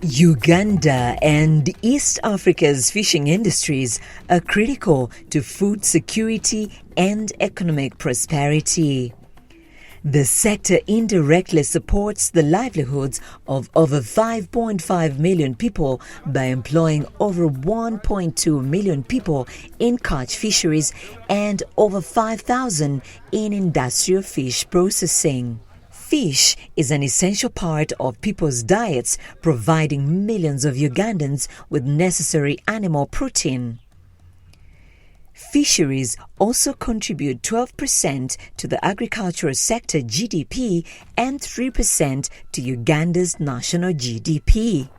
Uganda and East Africa's fishing industries are critical to food security and economic prosperity. The sector indirectly supports the livelihoods of over 5.5 million people by employing over 1.2 million people in catch fisheries and over 5,000 in industrial fish processing. Fish is an essential part of people's diets, providing millions of Ugandans with necessary animal protein. Fisheries also contribute 12% to the agricultural sector GDP and 3% to Uganda's national GDP.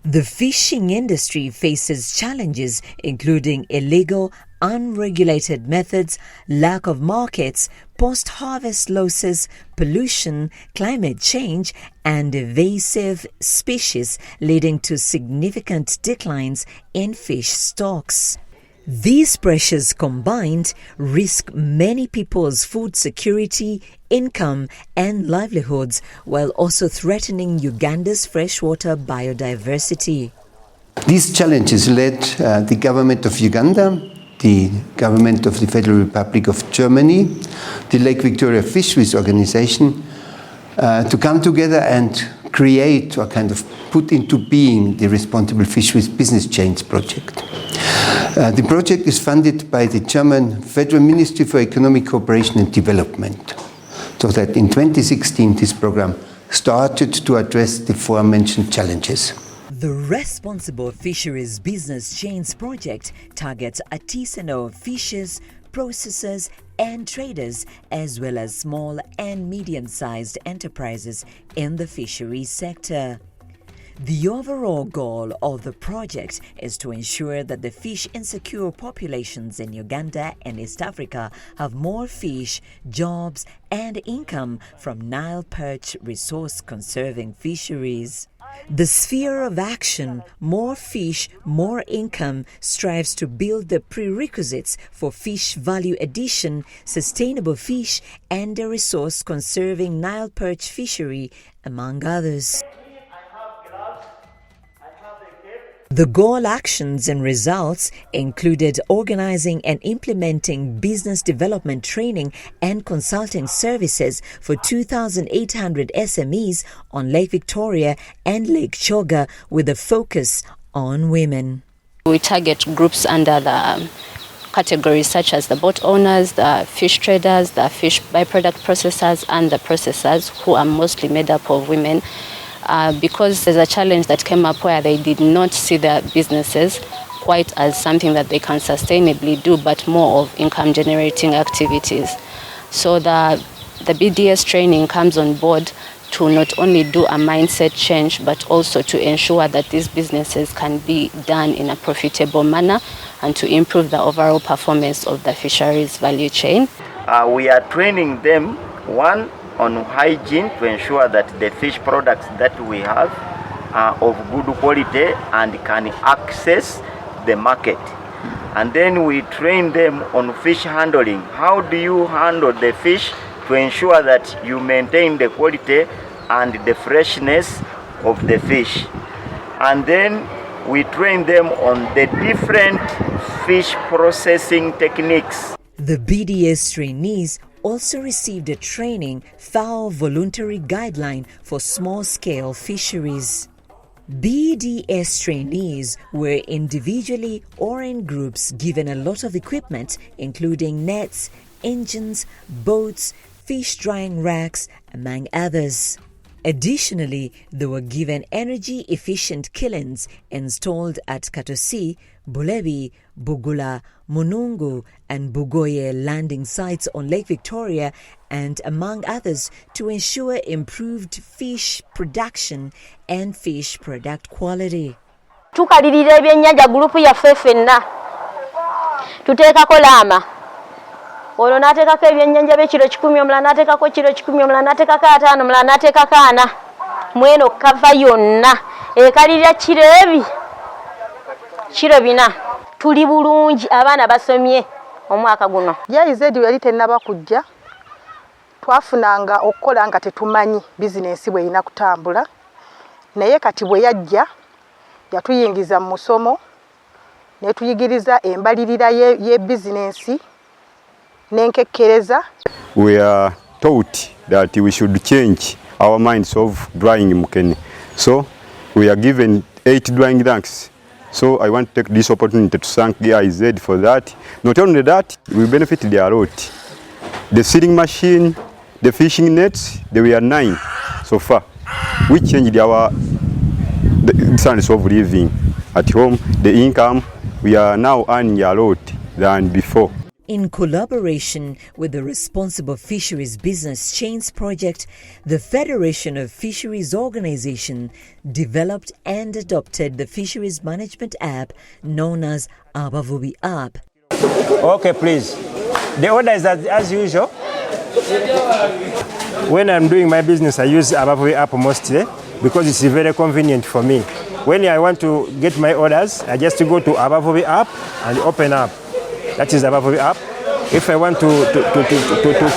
The fishing industry faces challenges including illegal, unregulated methods, lack of markets, post-harvest losses, pollution, climate change, and invasive species leading to significant declines in fish stocks. These pressures combined risk many people's food security, income, and livelihoods, while also threatening Uganda's freshwater biodiversity. These challenges led the government of Uganda, the government of the Federal Republic of Germany, the Lake Victoria Fisheries Organization to come together and create or kind of put into being the Responsible Fisheries Business Chains project. The project is funded by the German Federal Ministry for Economic Cooperation and Development, so that in 2016 this program started to address the aforementioned challenges. The Responsible Fisheries Business Chains project targets artisanal fishers, processors, and traders, as well as small and medium-sized enterprises in the fisheries sector. The overall goal of the project is to ensure that the fish-insecure populations in Uganda and East Africa have more fish, jobs, and income from Nile perch resource-conserving fisheries. The sphere of action, more fish, more income, strives to build the prerequisites for fish value addition, sustainable fish, and a resource-conserving Nile perch fishery, among others. The goal actions and results included organizing and implementing business development training and consulting services for 2,800 SMEs on Lake Victoria and Lake Choga with a focus on women. We target groups under the categories such as the boat owners, the fish traders, the fish byproduct processors, and the processors, who are mostly made up of women. Because there's a challenge that came up where they did not see their businesses quite as something that they can sustainably do, but more of income generating activities. So the BDS training comes on board to not only do a mindset change, but also to ensure that these businesses can be done in a profitable manner and to improve the overall performance of the fisheries value chain. We are training them, one, on hygiene to ensure that the fish products that we have are of good quality and can access the market. And then we train them on fish handling. How do you handle the fish to ensure that you maintain the quality and the freshness of the fish? And then we train them on the different fish processing techniques. The BDS trainees also received a training FAO voluntary guideline for small-scale fisheries. BDS trainees were individually or in groups given a lot of equipment, including nets, engines, boats, fish drying racks, among others. Additionally, they were given energy-efficient kilns installed at Katosi, Bulebi, Bugula, Munungu and Bugoye landing sites on Lake Victoria, and among others, to ensure improved fish production and fish product quality. Tukalirira ebyennyanja gurupu yaffe ffenna tuteekako laama olwo n'ateekako ebyennyanja b'ekiro 10 omulala n'ateekako kiro 10 omulala n'ateekako 5 omulala n'ateekako 4 mweno kava yonna ekalirira kiro 4 tuli bulungi abaana basomye omwaka guno. GIZ yali tennaba kujja twafunanga okukola nga tetumanyi bizinesi bwe ina kutambula naye kati bwe yajja yatuyingiza mu musomo ne tuyigiriza embalirira ye bizinensi n'enkekkereza. We are taught that we should change our minds of drying mukene. So we are given 8 drying tanks. So I want to take this opportunity to thank GIZ for that. Not only that, we benefited a lot. The sealing machine, the fishing nets, there were 9 so far. We changed our standards of living at home, the income. We are now earning a lot than before. In collaboration with the Responsible Fisheries Business Chains Project, the Federation of Fisheries Organization developed and adopted the Fisheries Management app known as Abavubi app. Okay, please. The order is as usual. When I'm doing my business, I use Abavubi app mostly because it's very convenient for me. When I want to get my orders, I just go to Abavubi app and open up. That is Abavubi app. If I want to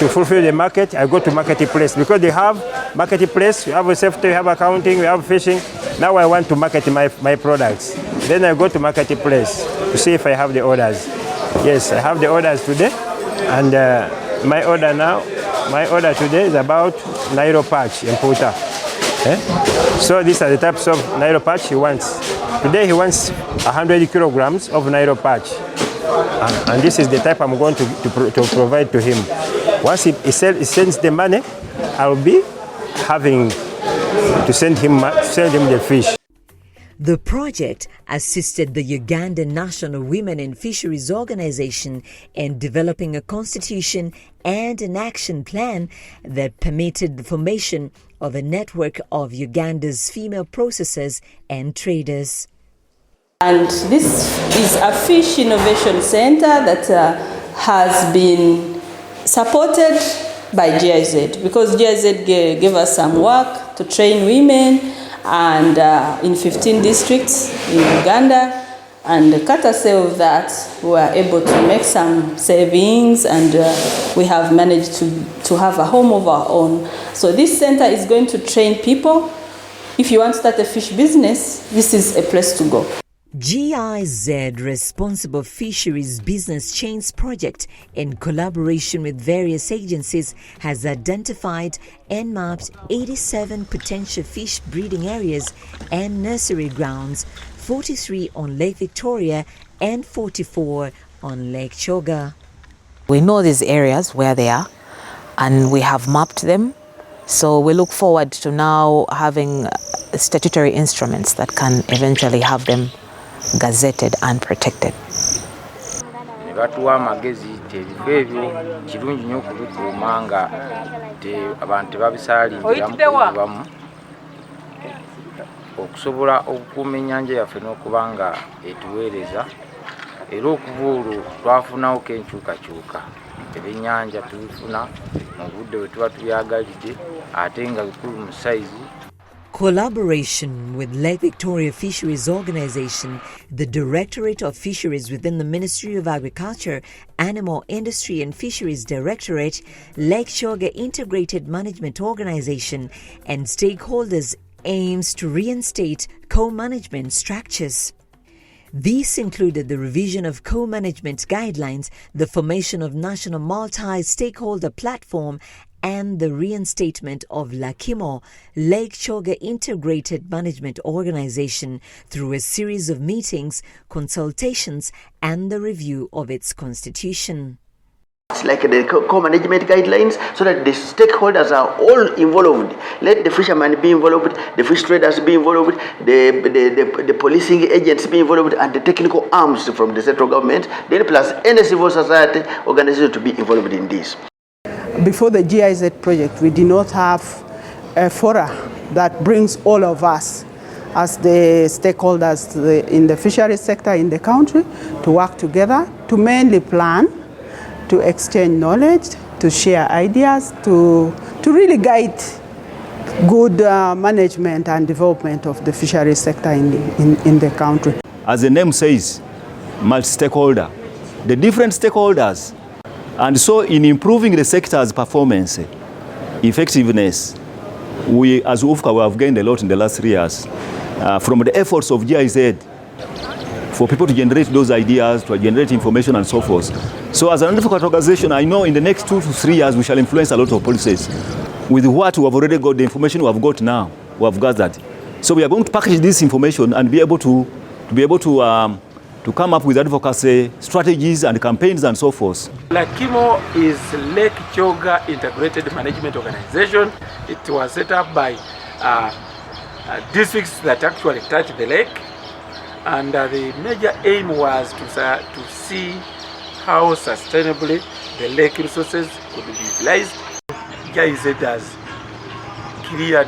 fulfill the market, I go to marketplace because they have marketplace. We have a safety, we have accounting, we have fishing. Now I want to market my products. Then I go to marketplace to see if I have the orders. Yes, I have the orders today, and my order today is about Nairo patch in Puta. So these are the types of Nairo patch he wants. Today he wants 100 kilograms of Nairo patch. And this is the type I'm going to provide to him. Once he sends the money, I'll be having to send him the fish. The project assisted the Ugandan National Women in Fisheries Organization in developing a constitution and an action plan that permitted the formation of a network of Uganda's female processors and traders. And this is a fish innovation center that has been supported by GIZ because GIZ gave us some work to train women and in 15 districts in Uganda, and courtesy of that we were able to make some savings, and we have managed to have a home of our own. So this center is going to train people. If you want to start a fish business, this is a place to go. GIZ Responsible Fisheries Business Chains Project, in collaboration with various agencies, has identified and mapped 87 potential fish breeding areas and nursery grounds, 43 on Lake Victoria and 44 on Lake Choga. We know these areas where they are and we have mapped them. So we look forward to now having statutory instruments that can eventually have them gazetted and protected. Batuwa amagezi ebifo ebyo kirungi nnyo kubikuuma nga abantu tebabisaalimbiramu okusobola okukuuma ennyanja yaffe n'okuba nga etuweereza, era okuva olwo twafunawo enkyukakyuka. Ebyennyanja tubifuna mu budde bwe tuba tubyagalidde ate nga bikulu mu sayizi. Collaboration with Lake Victoria Fisheries Organization, the Directorate of Fisheries within the Ministry of Agriculture, Animal Industry and Fisheries Directorate, Lake Choga Integrated Management Organization, and stakeholders aims to reinstate co-management structures. These included the revision of co-management guidelines, the formation of national multi-stakeholder platform, and the reinstatement of LAKIMO, Lake Choga Integrated Management Organization, through a series of meetings, consultations, and the review of its constitution. It's like the co-management guidelines, so that the stakeholders are all involved. Let the fishermen be involved, the fish traders be involved, the policing agents be involved, and the technical arms from the central government, then plus any civil society organization to be involved in this. Before the GIZ project, we did not have a forum that brings all of us as the stakeholders in the fisheries sector in the country to work together to mainly plan, to exchange knowledge, to share ideas, to really guide good management and development of the fisheries sector in the country. As the name says, multi-stakeholder, the different stakeholders. And so in improving the sector's performance, effectiveness, we as UFCA we have gained a lot in the last 3 years from the efforts of GIZ for people to generate those ideas, to generate information and so forth. So as an advocacy organization, I know in the next 2 to 3 years we shall influence a lot of policies with what we have already got, the information we have got now, we have gathered. So we are going to package this information and be able to come up with advocacy strategies and campaigns and so forth. LAKIMO is Lake Kyoga Integrated Management Organization. It was set up by districts that actually touch the lake, and the major aim was to see how sustainably the lake resources could be utilized. GIZ has cleared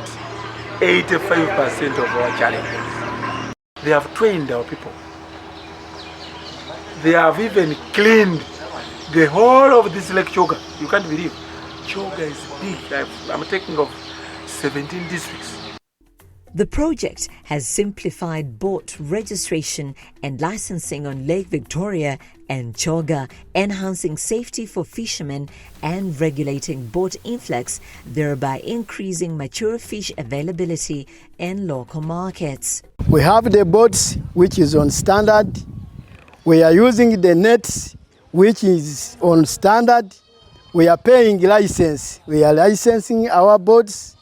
85% of our challenges. They have trained our people. They have even cleaned the whole of this Lake Kyoga. You can't believe. Kyoga is big. I'm taking of 17 districts. The project has simplified boat registration and licensing on Lake Victoria and Kyoga, enhancing safety for fishermen and regulating boat influx, thereby increasing mature fish availability in local markets. We have the boats which is on standard. We are using the nets which is on standard. We are paying license. We are licensing our boats.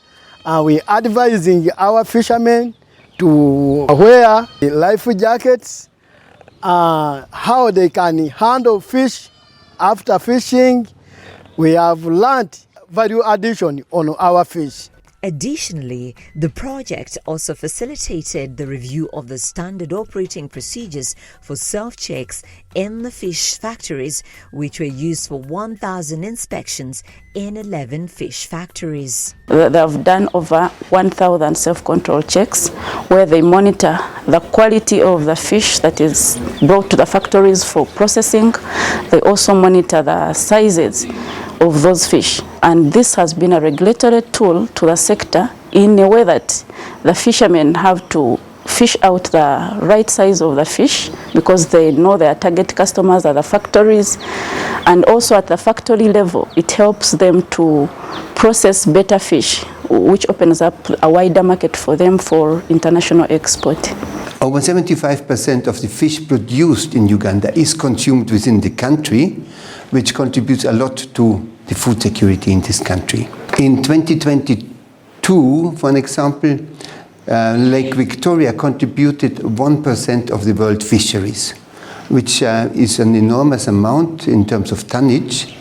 We are advising our fishermen to wear the life jackets, how they can handle fish after fishing. We have learned value addition on our fish. Additionally, the project also facilitated the review of the standard operating procedures for self-checks in the fish factories, which were used for 1,000 inspections in 11 fish factories. They have done over 1,000 self-control checks where they monitor the quality of the fish that is brought to the factories for processing. They also monitor the sizes of those fish, and this has been a regulatory tool to the sector in a way that the fishermen have to fish out the right size of the fish because they know their target customers are the factories, and also at the factory level it helps them to process better fish, which opens up a wider market for them for international export. Over 75% of the fish produced in Uganda is consumed within the country, which contributes a lot to the food security in this country. In 2022, for an example, Lake Victoria contributed 1% of the world fisheries, which is an enormous amount in terms of tonnage,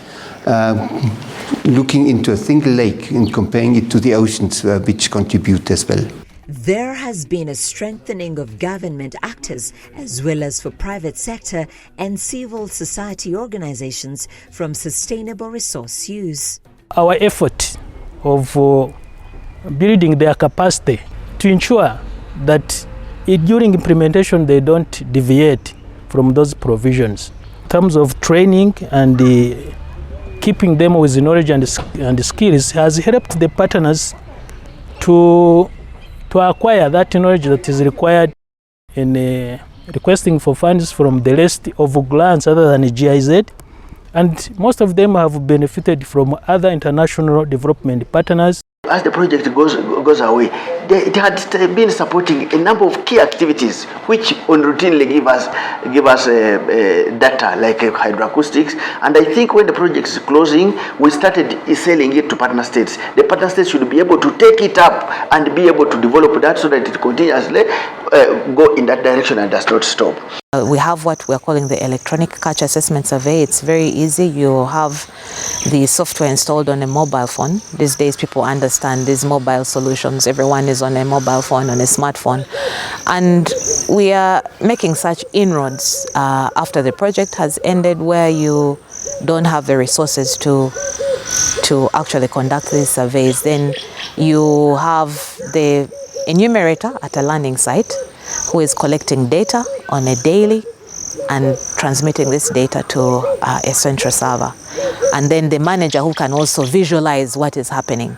looking into a single lake and comparing it to the oceans, which contribute as well. There has been a strengthening of government actors as well as for private sector and civil society organizations from sustainable resource use. Our effort of building their capacity to ensure that during implementation they don't deviate from those provisions. In terms of training and keeping them with knowledge and skills has helped the partners to acquire that knowledge that is required in requesting for funds from the rest of grants other than GIZ, and most of them have benefited from other international development partners. As the project goes away, it had been supporting a number of key activities which routinely give us data like hydroacoustics, and I think when the project is closing, we started selling it to partner states. The partner states should be able to take it up and be able to develop that so that it continuously go in that direction and does not stop. We have what we're calling the electronic catch assessment survey. It's very easy. You have the software installed on a mobile phone. These days people understand these mobile solutions. Everyone is on a mobile phone, on a smartphone. And we are making such inroads after the project has ended, where you don't have the resources to actually conduct these surveys. Then you have the enumerator at a landing site who is collecting data on a daily and transmitting this data to a central server. And then the manager who can also visualize what is happening.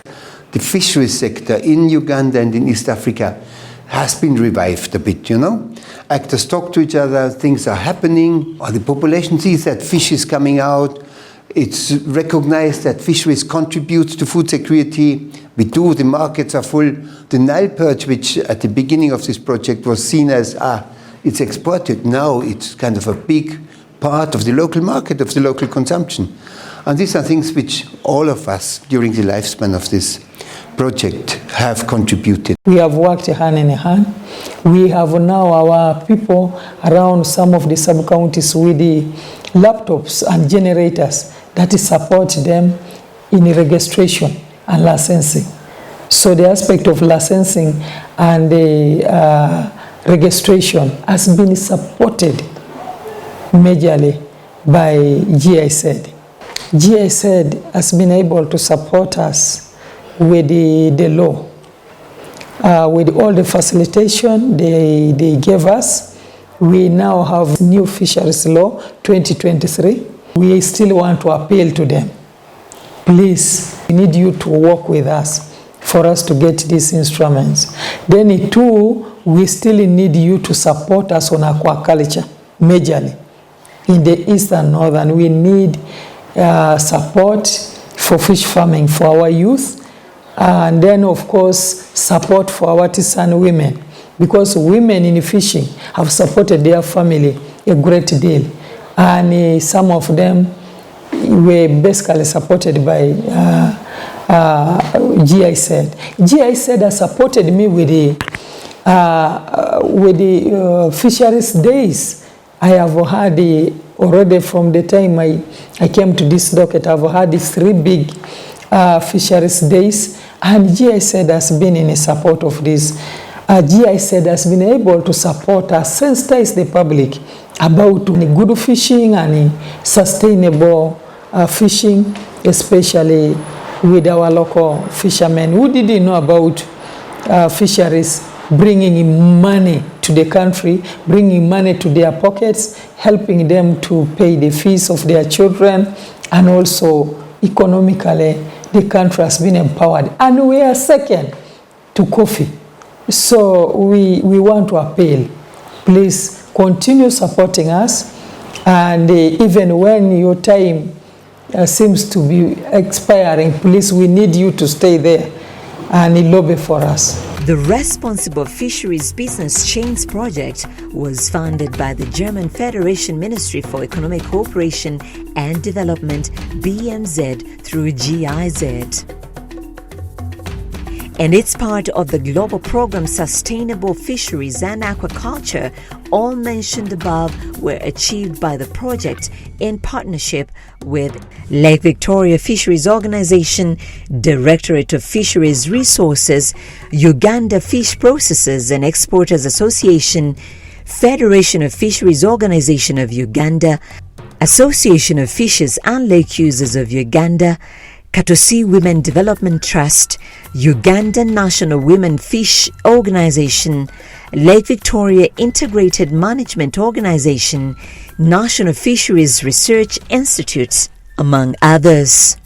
The fisheries sector in Uganda and in East Africa has been revived a bit, you know. Actors talk to each other, things are happening, or the population sees that fish is coming out. It's recognized that fisheries contributes to food security We do, the markets are full. The Nile perch, which at the beginning of this project was seen as, it's exported, now it's kind of a big part of the local market, of the local consumption. And these are things which all of us during the lifespan of this project have contributed. We have worked hand in hand. We have now our people around some of the sub-counties with the laptops and generators that support them in registration and licensing. So the aspect of licensing and the registration has been supported majorly by GIZ. GIZ has been able to support us with the law, with all the facilitation they gave us. We now have new fisheries law 2023. We still want to appeal to them. Please, we need you to work with us for us to get these instruments. Then too, we still need you to support us on aquaculture, majorly. In the east and northern, we need support for fish farming for our youth, and then of course support for our artisan women, because women in fishing have supported their family a great deal, and some of them were basically supported by GIZ. GIZ has supported me with the fisheries days. I have had already from the time I came to this docket, I've had 3 big fisheries days, and GIZ has been in support of this. GIZ has been able to support us, sensitize the public about good fishing and sustainable fishing, especially with our local fishermen who didn't know about fisheries bringing money to the country, bringing money to their pockets, helping them to pay the fees of their children, and also economically the country has been empowered. And we are second to coffee. So we want to appeal, please continue supporting us, and even when your time seems to be expiring, please, we need you to stay there and lobby for us. The Responsible Fisheries Business Chains project was funded by the German Federation Ministry for Economic Cooperation and Development, BMZ, through GIZ. And it's part of the global program Sustainable Fisheries and Aquaculture. All mentioned above were achieved by the project in partnership with Lake Victoria Fisheries Organization, Directorate of Fisheries Resources, Uganda Fish Processors and Exporters Association, Federation of Fisheries Organization of Uganda, Association of Fishers and Lake Users of Uganda, Katosi Women Development Trust, Uganda National Women Fish Organization, Lake Victoria Integrated Management Organization, National Fisheries Research Institute, among others.